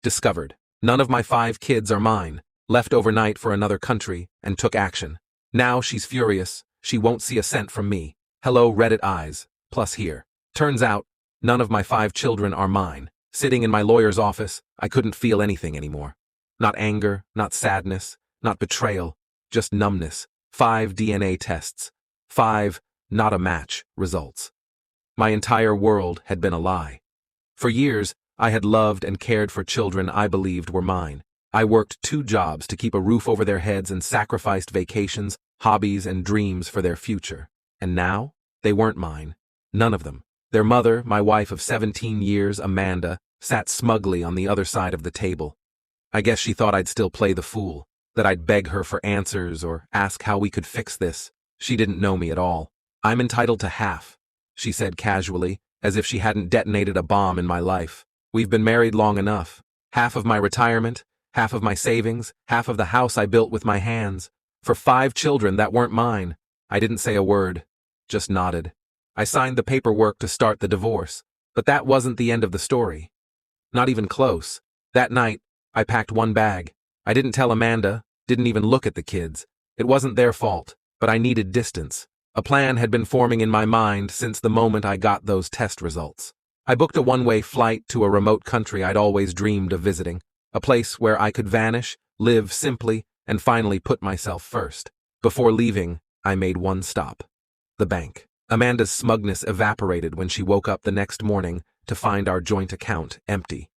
Discovered. None of my 5 kids are mine. Left overnight for another country and took action. Now she's furious. She won't see a cent from me. Hello, Reddit eyes. Plus here. Turns out, none of my 5 children are mine. Sitting in my lawyer's office, I couldn't feel anything anymore. Not anger, not sadness, not betrayal, just numbness. 5 DNA tests. 5, not a match, results. My entire world had been a lie. For years, I had loved and cared for children I believed were mine. I worked 2 jobs to keep a roof over their heads and sacrificed vacations, hobbies, and dreams for their future. And now, they weren't mine. None of them. Their mother, my wife of 17 years, Amanda, sat smugly on the other side of the table. I guess she thought I'd still play the fool, that I'd beg her for answers or ask how we could fix this. She didn't know me at all. I'm entitled to half, she said casually, as if she hadn't detonated a bomb in my life. We've been married long enough. Half of my retirement, half of my savings, half of the house I built with my hands. For 5 children that weren't mine. I didn't say a word, just nodded. I signed the paperwork to start the divorce, but that wasn't the end of the story. Not even close. That night, I packed 1 bag. I didn't tell Amanda, didn't even look at the kids. It wasn't their fault, but I needed distance. A plan had been forming in my mind since the moment I got those test results. I booked a 1-way flight to a remote country I'd always dreamed of visiting, a place where I could vanish, live simply, and finally put myself first. Before leaving, I made 1 stop. The bank. Amanda's smugness evaporated when she woke up the next morning to find our joint account empty.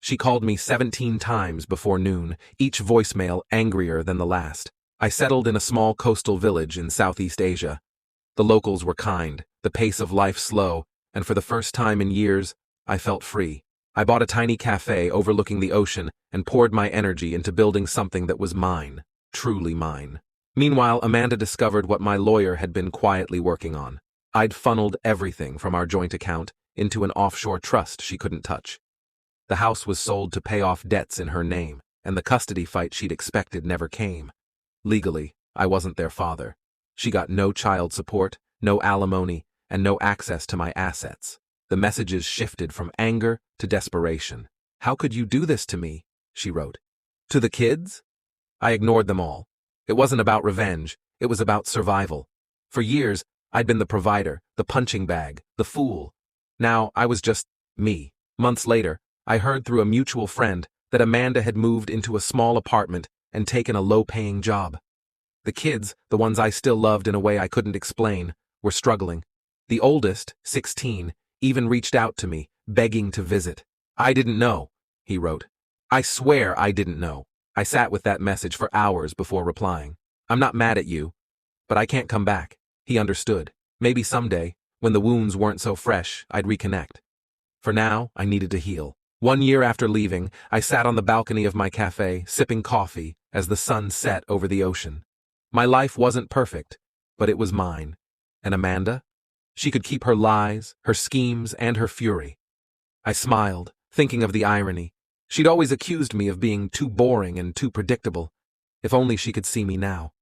She called me 17 times before noon, each voicemail angrier than the last. I settled in a small coastal village in Southeast Asia. The locals were kind, the pace of life slow, and for the first time in years, I felt free. I bought a tiny cafe overlooking the ocean and poured my energy into building something that was mine, truly mine. Meanwhile, Amanda discovered what my lawyer had been quietly working on. I'd funneled everything from our joint account into an offshore trust she couldn't touch. The house was sold to pay off debts in her name, and the custody fight she'd expected never came. Legally, I wasn't their father. She got no child support, no alimony, and no access to my assets. The messages shifted from anger to desperation. "How could you do this to me?" she wrote. "To the kids?" I ignored them all. It wasn't about revenge, it was about survival. For years, I'd been the provider, the punching bag, the fool. Now, I was just me. Months later, I heard through a mutual friend that Amanda had moved into a small apartment and taken a low-paying job. The kids, the ones I still loved in a way I couldn't explain, were struggling. The oldest, 16, even reached out to me, begging to visit. "I didn't know," he wrote. "I swear I didn't know." I sat with that message for hours before replying. "I'm not mad at you, but I can't come back." He understood. Maybe someday, when the wounds weren't so fresh, I'd reconnect. For now, I needed to heal. 1 year after leaving, I sat on the balcony of my cafe, sipping coffee, as the sun set over the ocean. My life wasn't perfect, but it was mine. And Amanda? She could keep her lies, her schemes, and her fury. I smiled, thinking of the irony. She'd always accused me of being too boring and too predictable. If only she could see me now.